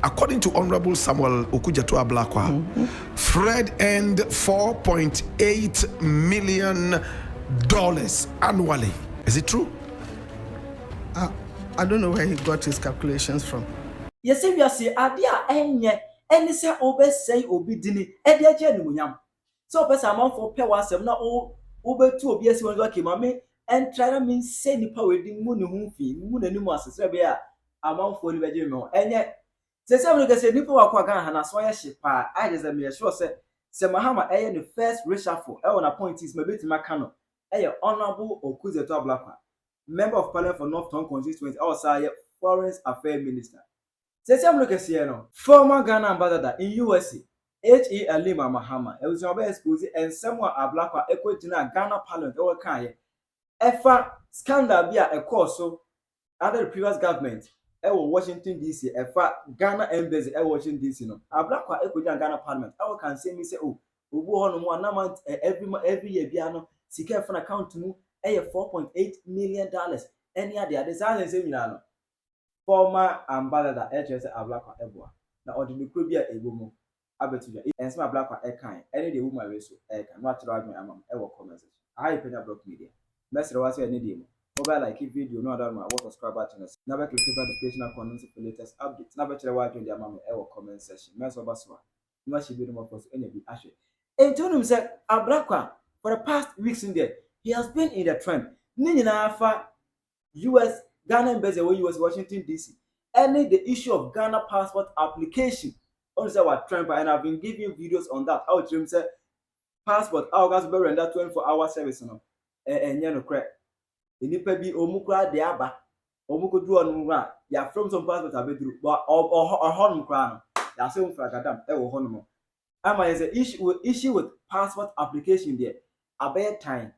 according to Honorable Samuel Okudzeto Ablakwa, Fred earned $4.8 million annually. Is it true? I don't know where he got his calculations from. Yes, if you see, Adia, any say obe say obi dini, Edia Jenuyam. So, person amount for pay was not all over 2 years when you came, and try to mean say the power wedding moon moon and numerous amount for the Virgin. And yet, say someone can say Nippo Aquagan and a swire ship. I just am sure say Mahama the first reshuffle, on appointees, maybe to Macano, Honorable Okudzeto Ablakwa, Member of Parliament for North Town Constituency, outside Foreign Affairs Minister. Say someone can see former Ghana ambassador in USA, H.E. Alima Mahama, it was your best and someone Ablakwa equating Ghana Parliament over Kanye. Efa scandal be a course so under the previous government. Washington DC, Ghana embassy, Washington DC. No, Ablakwa equating Ghana Parliament. I can say me say, oh, every year, Biano, secure from account to move $4.8 million. Any other design say, Milano. Former ambassador H.S. Ablakwa Ebwa. Now, or the Nukribia Ebumo, Abetuja, and some Ablakwa Ekan, any day woman race, Ekan, not to me among ever comments. I Penyah Block Media. Message was any demo. Mobile like video, no other man, what subscribe button. Never click notification icon for latest updates. Never tell watch in the amount ever comment section. Mess of us one. You must be the more post any be ashes. And told him said Ablakwa for the past weeks in there, he has been in the trend. Nini na afa US Ghana embassy where US Washington DC. Any the issue of Ghana passport application. Only say what trend, and I've been giving videos on that. How to say passport, how guys be render 24-hour service no. And no correct. Inipa bi omukra de aba. Omukodu onumra. Ya from some passport abedru. But or honum kra no. Ya say um fragadam e wo honum. Ama is a issue with passport application there. Abeye time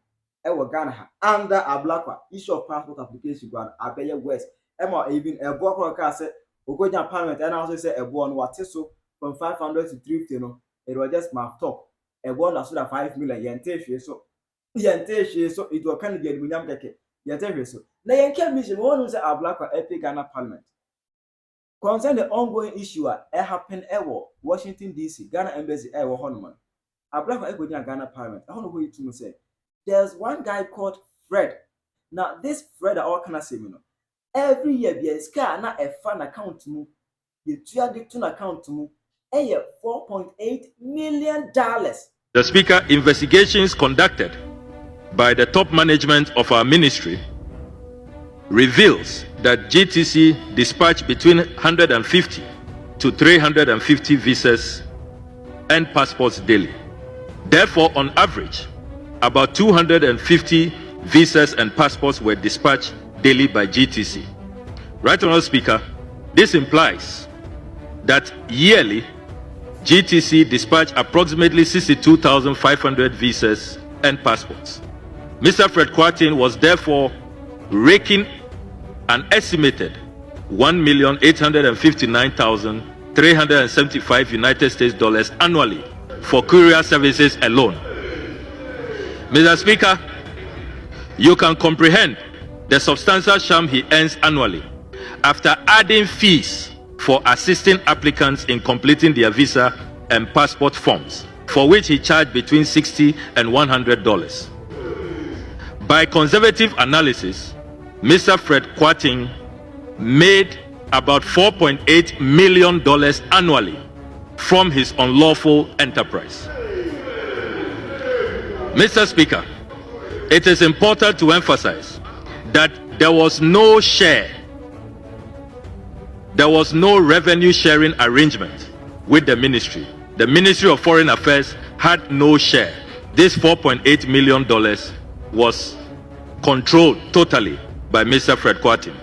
e wo Ghana ha. Under Ablakwa issue of passport application Ghana abeye west. Ema even ebo akwa ka say ogoja parliament and also say ebo on what so from 500 to 350 no. It was just my talk. Ebo na so that 5 million yente so. Yente so it will kind of get munyam keke. Yente so. Na yenke mission wonu say Ablakwa epic Ghana parliament. Concern the ongoing issue happened Washington DC, Ghana embassy Honman. Ablakwa egoja Ghana parliament. I don't know who you to say. There's one guy called Fred. Now this Fred all can I say you know. Every year be a scar na a fund account to mu. The 2 account to mu. $4.8 million. The Speaker, investigations conducted by the top management of our ministry reveals that GTC dispatched between 150 to 350 visas and passports daily. Therefore, on average, about 250 visas and passports were dispatched daily by GTC. Right, Honourable Speaker, this implies that yearly GTC dispatched approximately 62,500 visas and passports. Mr. Fred Kwatin was therefore raking an estimated $1,859,375 United States dollars annually for courier services alone. Mr. Speaker, you can comprehend the substantial sum he earns annually after adding fees for assisting applicants in completing their visa and passport forms, for which he charged between $60 and $100. By conservative analysis, Mr. Fred Kwatin made about $4.8 million annually from his unlawful enterprise. Mr. Speaker, it is important to emphasize that there was no revenue sharing arrangement with the ministry. The Ministry of Foreign Affairs had no share. This $4.8 million was controlled totally by Mr. Fred Kwatin.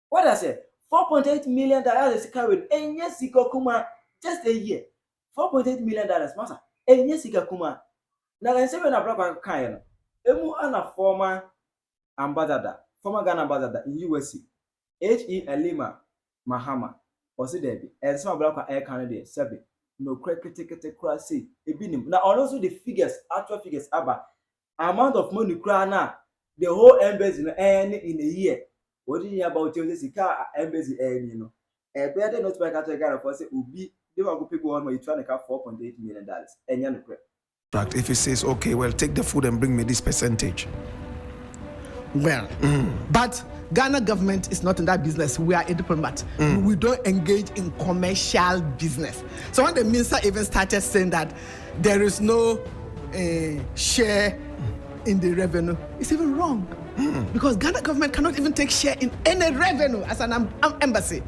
What I said, $4.8 million is carried in Yesika Kuma just a year. $4.8 million, Master. In Yesika Kuma. Now, I say when I brought Kayan, Emu Anna former Ghana ambassador in USA, H.E. Alima Mahama, or Debbie, and some Ablakwa Air Canada, Sebi, no critical crasi, a binim. Now, also the figures, actual figures, about amount of money crana, the whole embassy in a year. What do you about Jessica embassy, you know? Better not by Ghana for say Ubi, they will go people on where you trying to have $4.8 million. And you're not If he says, okay, well, take the food and bring me this percentage. Well, but Ghana government is not in that business. We are a diplomat. We don't engage in commercial business. So when the minister even started saying that there is no share in the revenue, it's even wrong. Because Ghana government cannot even take share in any revenue as an embassy.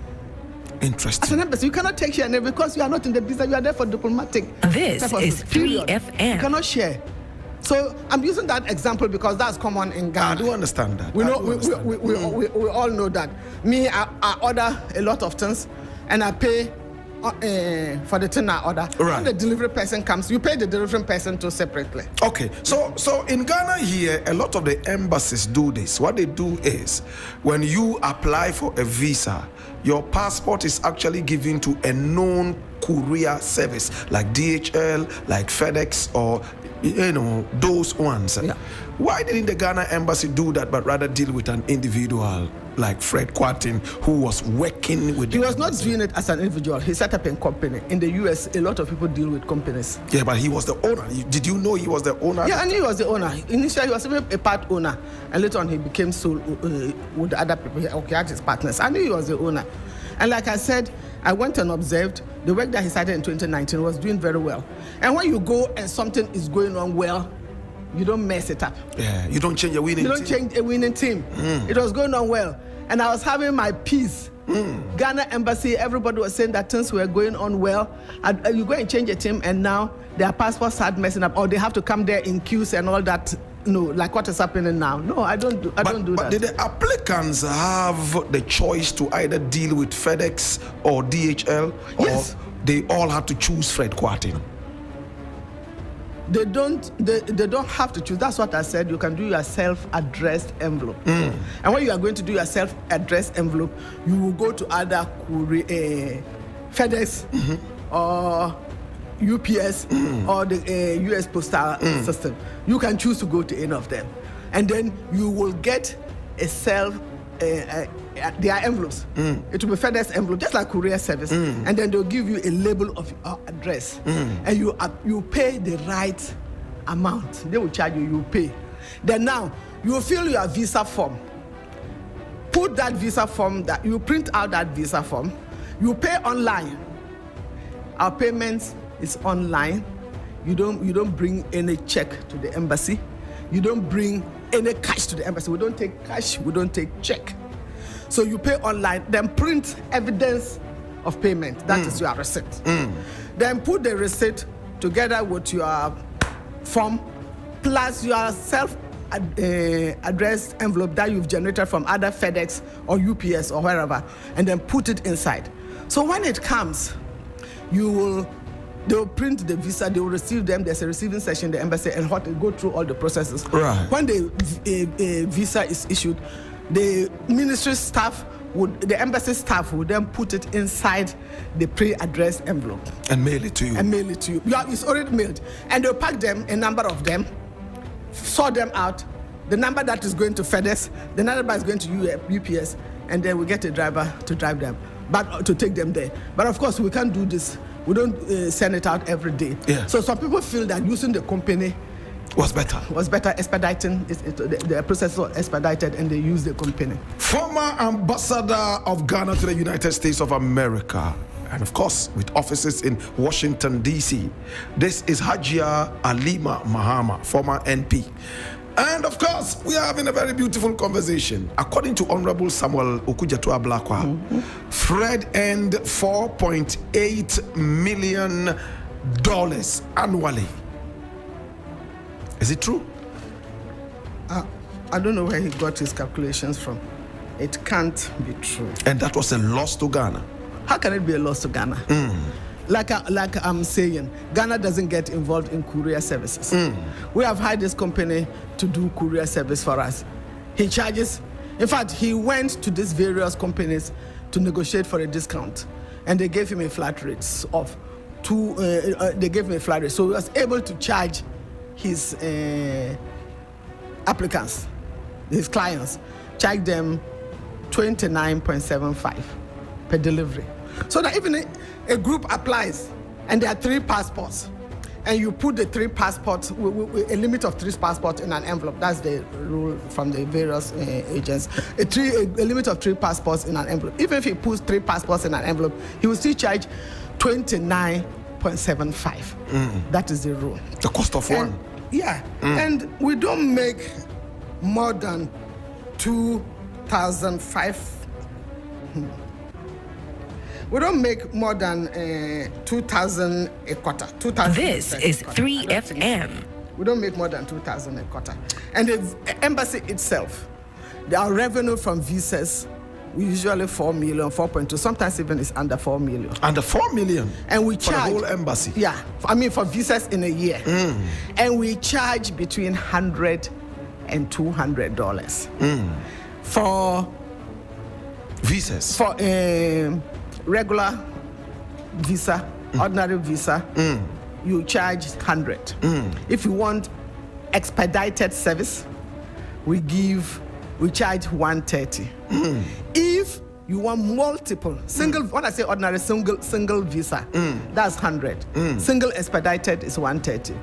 Interesting. As an embassy, you cannot take share in it because you are not in the business. You are there for diplomatic. This is 3FM. You cannot share. So I'm using that example because that's common in Ghana. I do understand that. We know we all know that. Me, I order a lot of things, and I pay for the thing I order. Right. When the delivery person comes, you pay the delivery person too separately. Okay, so in Ghana here, a lot of the embassies do this. What they do is, when you apply for a visa, your passport is actually given to a known courier service like DHL, like FedEx, or those ones. Yeah. Why didn't the Ghana embassy do that, but rather deal with an individual like Fred Quartin, who was working with? He was not doing it as an individual. He set up a company. In the US, a lot of people deal with companies. Yeah, but he was the owner. Did you know he was the owner? Yeah, I knew he was the owner. Initially, he was even a part owner, and later on, he became sole with the other people. He had his partners. I knew he was the owner, and like I said, I went and observed the work that he started in 2019 was doing very well. And when you go and something is going on well, you don't mess it up. Yeah, you don't change a winning team. You don't change a winning team. It was going on well, and I was having my peace. Ghana embassy, everybody was saying that things were going on well. And you go and change a team, and now their passports start messing up, or they have to come there in queues and all that. No, like what is happening now. No, I don't do that. But did the applicants have the choice to either deal with FedEx or DHL, Yes. or they all had to choose Fred Quartin? They don't have to choose. That's what I said. You can do your self-addressed envelope. And when you are going to do your self-addressed envelope, you will go to either FedEx or UPS or the US postal system. You can choose to go to any of them, and then you will get a their envelopes. It will be FedEx envelope, just like courier service, and then they'll give you a label of your address, and you pay the right amount. They will charge you. You pay. Then now you will fill your visa form. Put that visa form that you print out that visa form. You pay online. Our payments is online. You don't bring any check to the embassy. You don't bring any cash to the embassy. We don't take cash. We don't take check. So you pay online, then print evidence of payment. That is your receipt. Then put the receipt together with your form plus your self-addressed envelope that you've generated from either FedEx or UPS or wherever, and then put it inside. So when it comes, they'll print the visa, they will receive them. There's a receiving session in the embassy, and they go through all the processes. Right. When the visa is issued, the ministry staff the embassy staff would then put it inside the pre-addressed envelope and mail it to you. It's already mailed, and they'll pack them, a number of them, sort them out. The number that is going to FedEx, the number that is going to UPS, and then we get a driver to drive them, but to take them there. But of course, we can't do this. We don't send it out every day. Yeah. So some people feel that using the company was better, expediting. The process was expedited, and they use the company. Former ambassador of Ghana to the United States of America, and of course with offices in Washington D.C. This is Hajia Alima Mahama, former NP. And of course, we are having a very beautiful conversation. According to Honorable Hon Okudzeto Ablakwa, Fred earned $4.8 million annually. Is it true? I don't know where he got his calculations from. It can't be true. And that was a loss to Ghana. How can it be a loss to Ghana? Like I'm saying, Ghana doesn't get involved in courier services. We have hired this company to do courier service for us. He charges. In fact, he went to these various companies to negotiate for a discount, and they gave him a flat rate of they gave him a flat rate, so he was able to charge his applicants, his clients, charge them 29.75 per delivery. So that even a group applies and there are 3 passports, and you put the 3 passports, a limit of 3 passports in an envelope. That's the rule from the various agents. A limit of 3 passports in an envelope. Even if he puts 3 passports in an envelope, he will still charge 29.75. That is the rule. The cost of one. Yeah. And we don't make more than 2,500. We don't make more than 2,000 a quarter. 2,000. This is 3FM. We don't make more than 2,000 a quarter. And the embassy itself, our revenue from visas, we usually 4 million, 4.2. Sometimes even it's under 4 million. Under 4 million. And we for charge the whole embassy. Yeah, I mean for visas in a year. And we charge between $100 and $200 for visas. For regular visa, ordinary visa, you charge 100. If you want expedited service, we charge 130. If you want multiple single, when I say ordinary single visa, that's 100. Single expedited is 130.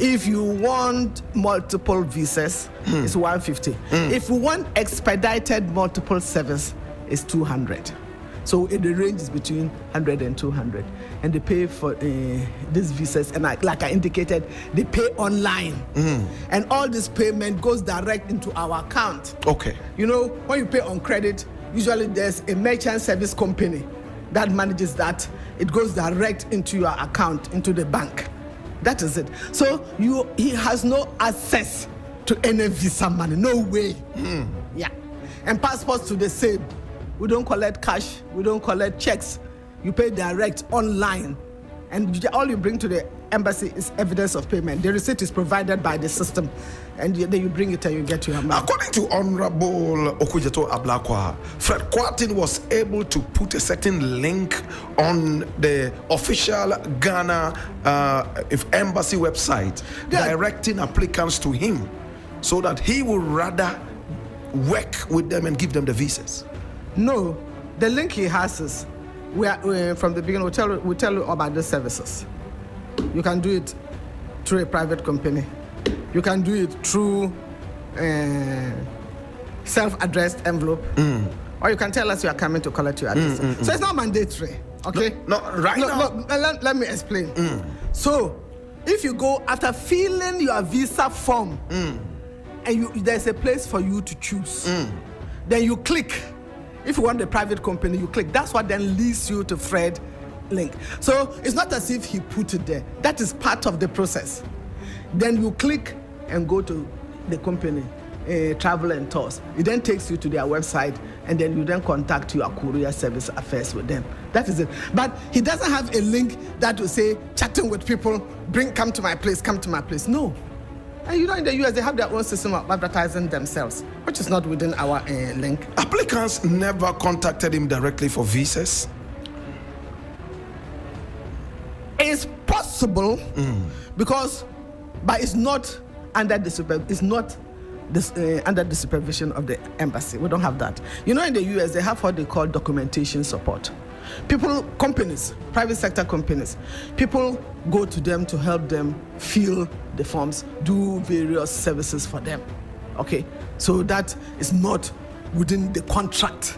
If you want multiple visas, it's 150. If you want expedited multiple service, it's 200. So the range is between 100 and 200, and they pay for these visas. And like I indicated, they pay online, and all this payment goes direct into our account. Okay. You know, when you pay on credit, usually there's a merchant service company that manages that. It goes direct into your account, into the bank. That is it. So he has no access to any visa money. No way. Yeah. And passports to the same. We don't collect cash. We don't collect checks. You pay direct online. And all you bring to the embassy is evidence of payment. The receipt is provided by the system. And then you bring it and you get your money. According to Honorable Okudzeto Ablakwa, Fred Kwarteng was able to put a certain link on the official Ghana embassy website, directing applicants to him so that he will rather work with them and give them the visas. No, the link he has is, we from the beginning, we tell you about the services. You can do it through a private company. You can do it through self-addressed envelope. Or you can tell us you are coming to collect your address. So it's not mandatory, okay? No, right now. Let me explain. So if you go after filling your visa form, and there's a place for you to choose, then you click. If you want the private company, you click. That's what then leads you to Fred link. So it's not as if he put it there. That is part of the process. Then you click and go to the company, Travel and Tours. It then takes you to their website, and then you then contact your courier service affairs with them. That is it. But he doesn't have a link that will say, chatting with people, come to my place, come to my place. No. And you know, in the US, they have their own system of advertising themselves, which is not within our link. Applicants never contacted him directly for visas? It's possible, but it's not under the under the supervision of the embassy. We don't have that. You know, in the US, they have what they call documentation support. Companies, private sector companies, people go to them to help them fill the forms, do various services for them. Okay, so that is not within the contract.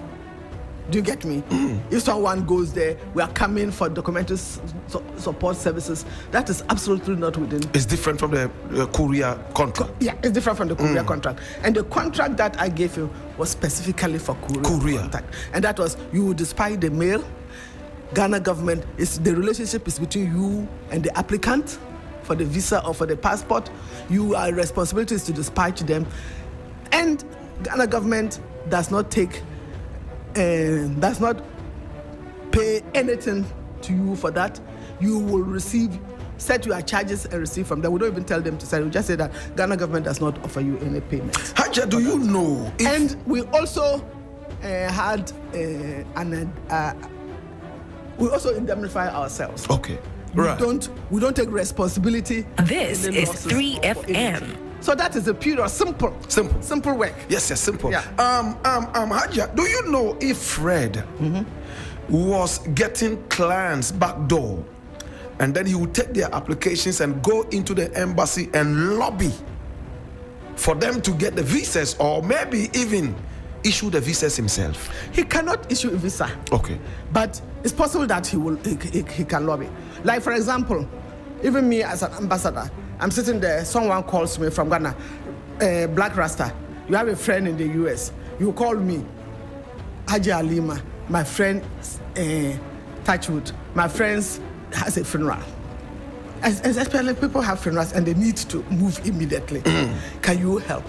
Do you get me? If someone goes there, we are coming for documentary support services. That is absolutely not within. It's different from the courier contract. Yeah, it's different from the courier contract. And the contract that I gave you was specifically for courier contact. And that was, you would dispatch the mail. Ghana government, the relationship is between you and the applicant for the visa or for the passport. Your responsibility is to dispatch them. And Ghana government does not pay anything to you for that. You will set your charges and receive from them. We don't even tell them to send. We just say that Ghana government does not offer you any payment. Haja, do you know? And we also we also indemnify ourselves. Okay. We don't take responsibility. This is 3FM. So that is a pure simple work. Yes, simple. Yeah. Haja, do you know if Fred was getting clients backdoor, and then he would take their applications and go into the embassy and lobby for them to get the visas, or maybe even issue the visas himself. He cannot issue a visa. Okay. But it's possible that he can lobby. Like, for example, even me as an ambassador, I'm sitting there, someone calls me from Ghana, Black Rasta, you have a friend in the US, you call me, Haji Alima, my friend, Touchwood, my friend has a funeral. Especially people have funerals and they need to move immediately. Can you help?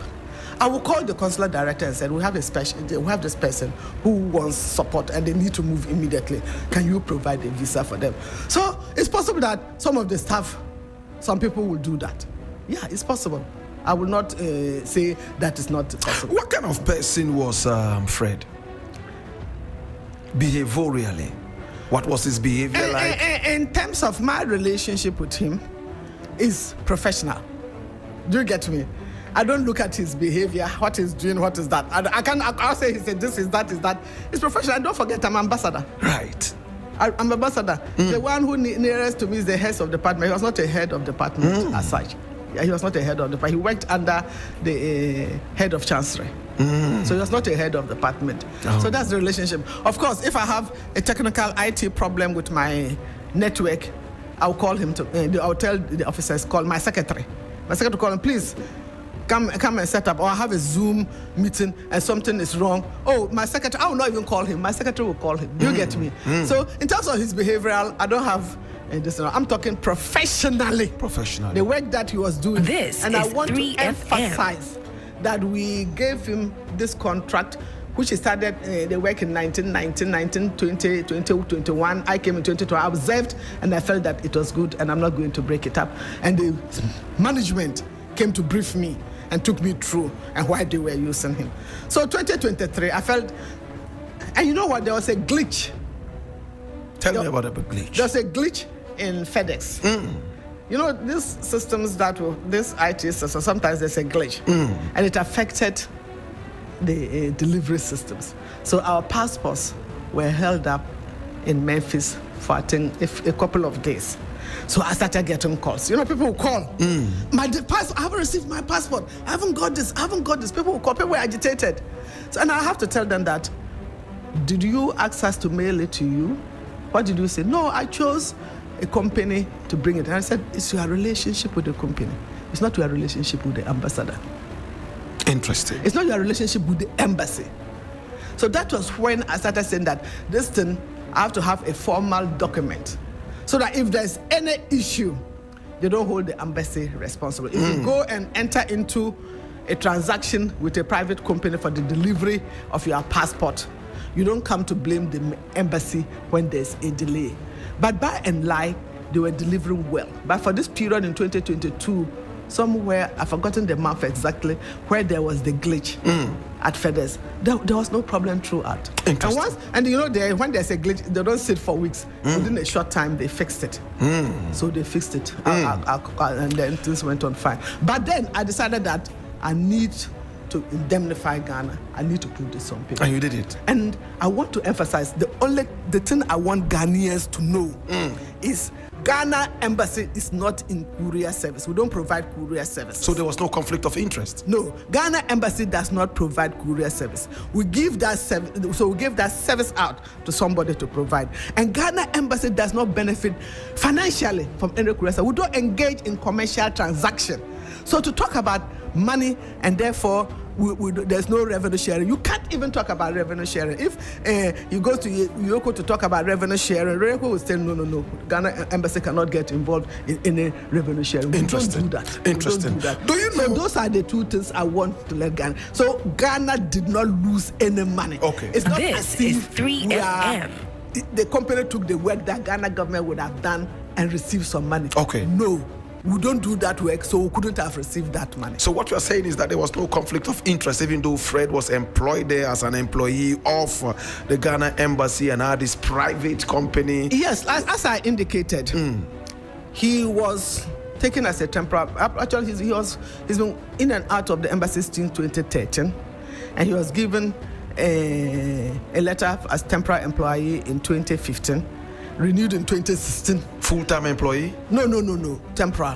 I will call the consular director and say, we have this person who wants support and they need to move immediately. Can you provide a visa for them? So it's possible that some of the staff, some people will do that. Yeah, it's possible. I will not say that is not possible. What kind of person was Fred? Behaviorally, what was his behavior like? In terms of my relationship with him, is professional. Do you get me? I don't look at his behavior, what he's doing, what is that. I'll say he said this is that is that. It's professional. And don't forget, I'm ambassador. Right. I'm ambassador. The one who nearest to me is the head of department. He was not a head of department as such. Yeah, he was not a head of department. He worked under the head of chancellery. So he was not a head of department. So that's the relationship. Of course, if I have a technical IT problem with my network, I'll call him I'll tell the officers, call my secretary. My secretary will call him, please come and set up. Or I have a Zoom meeting and something is wrong. Oh, my secretary, I will not even call him. My secretary will call him. You get me? So in terms of his behavioral, I don't have this. I'm talking professionally. Professionally. The work that he was doing. This and is I want 3FM. to emphasize that we gave him this contract, which he started the work in 1919, 20, 21. I came in 22. I observed and I felt that it was good and I'm not going to break it up. And the management came to brief me and took me through and why they were using him. So 2023, I felt, and you know what? There was a glitch. Tell me about the glitch. There's a glitch in FedEx. You know, these systems this IT system, sometimes there's a glitch. And it affected the delivery systems. So our passports were held up in Memphis for I think a couple of days. So I started getting calls. You know, people will call. I haven't received my passport. I haven't got this. People will call. People were agitated. So, and I have to tell them that, did you ask us to mail it to you? What did you say? No, I chose a company to bring it. And I said, it's your relationship with the company. It's not your relationship with the ambassador. Interesting. It's not your relationship with the embassy. So that was when I started saying that this thing, I have to have a formal document so that if there's any issue, they don't hold the embassy responsible. If you go and enter into a transaction with a private company for the delivery of your passport, you don't come to blame the embassy when there's a delay. But by and large, they were delivering well. But for this period in 2022, somewhere, I've forgotten the month exactly, where there was the glitch at FedEx, there was no problem throughout. And you know, when there's a glitch, they don't sit for weeks. Within a short time, they fixed it. So they fixed it. And then things went on fine. But then I decided that I need to indemnify Ghana. I need to put this on paper. And you did it. And I want to emphasize, the thing I want Ghanaians to know is Ghana Embassy is not in courier service. We don't provide courier service. So there was no conflict of interest? No. Ghana Embassy does not provide courier service. We give that service, so we give that service out to somebody to provide. And Ghana Embassy does not benefit financially from any courier service. We don't engage in commercial transaction. So to talk about money and therefore there's no revenue sharing. You can't even talk about revenue sharing. If you go to Yoko to talk about revenue sharing, Yoko will say, no. Ghana Embassy cannot get involved in any revenue sharing. Interesting. We don't do that. Interesting. We don't do that. Do you know? So those are the two things I want to let Ghana. So Ghana did not lose any money. Okay. It's not This as if is 3FM. The company took the work that Ghana government would have done and received some money. Okay. No. We don't do that work, so we couldn't have received that money. So what you're saying is that there was no conflict of interest, even though Fred was employed there as an employee of the Ghana Embassy and had this private company. Yes, as I indicated, he was taken as a temporary. Actually, he's been in and out of the embassy since 2013, and he was given a letter as temporary employee in 2015, renewed in 2016. Full-time employee? No. Temporal.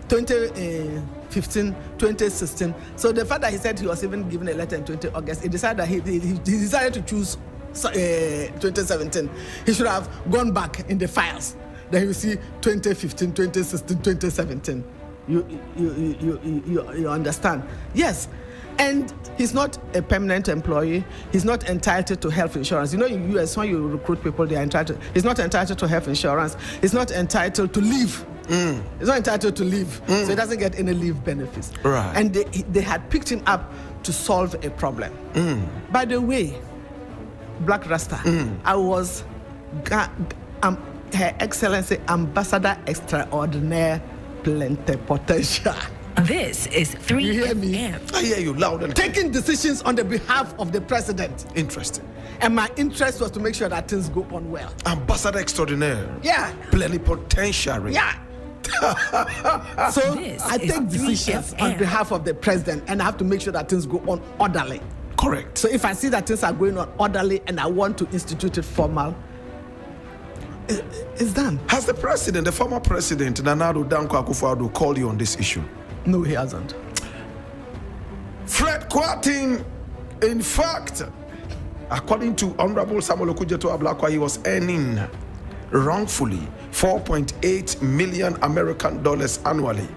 2015, 2016. So the fact that he said he was even given a letter in 20 August, he decided that he decided to choose 2017. He should have gone back in the files. Then you see 2015, 2016, 2017. You understand? Yes. And he's not a permanent employee. He's not entitled to health insurance. You know, in the US, when you recruit people, they are entitled. He's not entitled to health insurance. He's not entitled to leave. He's not entitled to leave. So he doesn't get any leave benefits. Right. And they had picked him up to solve a problem. By the way, Black Rasta, I was Her Excellency Ambassador Extraordinaire Plenipotentiary. This is 3 You hear me? FM. I hear you loud and clear. Taking decisions on the behalf of the president. Interesting. And my interest was to make sure that things go on well. Ambassador extraordinaire. Yeah. Plenipotentiary. Yeah. So This I is take decisions 3FM. on behalf of the president, and I have to make sure that things go on orderly. Correct. So if I see that things are going on orderly and I want to institute it formal, it's done. Has the president, the former president, Nana Addo Dankwa Akufo-Addo, called you on this issue? No, he hasn't. Fred Kwarteng, in fact, according to Honorable Hon Okudzeto Ablakwa, he was earning wrongfully $4.8 million American dollars annually,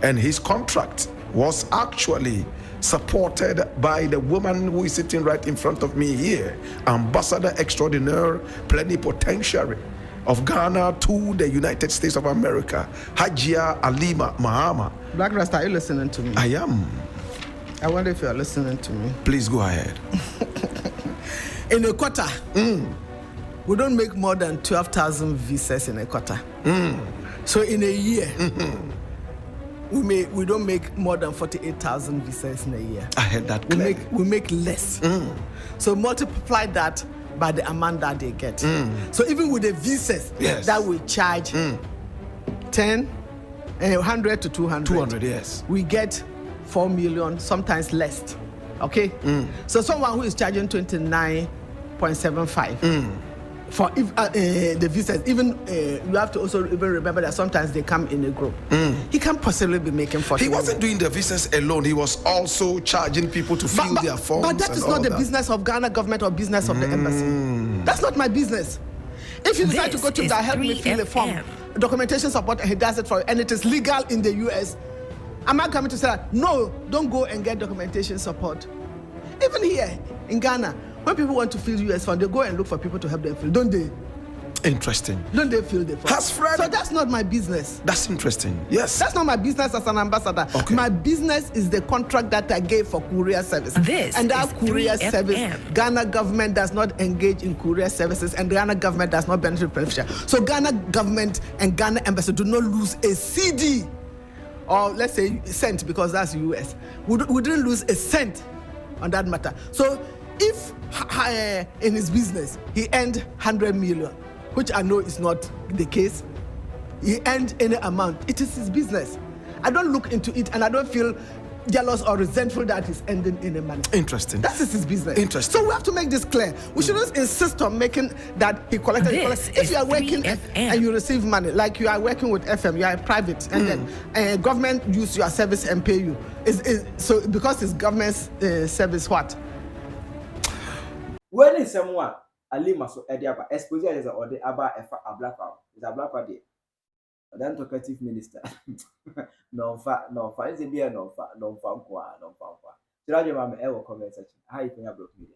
and his contract was actually supported by the woman who is sitting right in front of me here, Ambassador Extraordinaire Plenipotentiary of Ghana to the United States of America, Hajia Alima Mahama. Black Rasta, are you listening to me? I am. I wonder if you are listening to me. Please go ahead. In a quarter, we don't make more than 12,000 visas in a quarter. So in a year, we don't make more than 48,000 visas in a year. I heard that clearly. We make less. So multiply that by the amount that they get. So even with the visas Yes. that we charge 10, 100 to 200. 200, yes. We get 4 million, sometimes less. Okay? So someone who is charging 29.75 for the visas, even you have to also even remember that sometimes they come in a group. He can't possibly be making 40 He wasn't doing the visas alone. He was also charging people to fill their forms. But that is not the business of Ghana government or business of the embassy. That's not my business. If you decide to go to This that, is help me fill a form, 3FM. documentation support, and he does it for you, and it is legal in the US. Am I coming to say that? No, don't go and get documentation support. Even here in Ghana, when people want to fill US form, they go and look for people to help them fill, don't they? Interesting. Don't they fill the form? Has Fred- So that's not my business. That's interesting. Yes. That's not my business as an ambassador. Okay. My business is the contract that I gave for courier service. This and that is courier 3FM. service, Ghana government does not engage in courier services, and Ghana government does not benefit beneficiary. So Ghana government and Ghana embassy do not lose a CD, or let's say cent, because that's US. We didn't lose a cent on that matter. So if in his business he earned 100 million, which I know is not the case, he earned any amount, it is his business. I don't look into it, and I don't feel jealous or resentful that he's earning any money. Interesting. That is his business. Interesting. So we have to make this clear. We shouldn't insist on making that he collected. This If is you are working 3FM. and you receive money, like you are working with FM, you are private, and then government use your service and pay you. So because it's government's service, what? When is someone Alima so Ediaba exposure is or the Aba Efa Ablakwa is Ablakwa de then talkative minister. No fa is a beer no fa. Tirajo Mama Ewo comment section. How you can have media.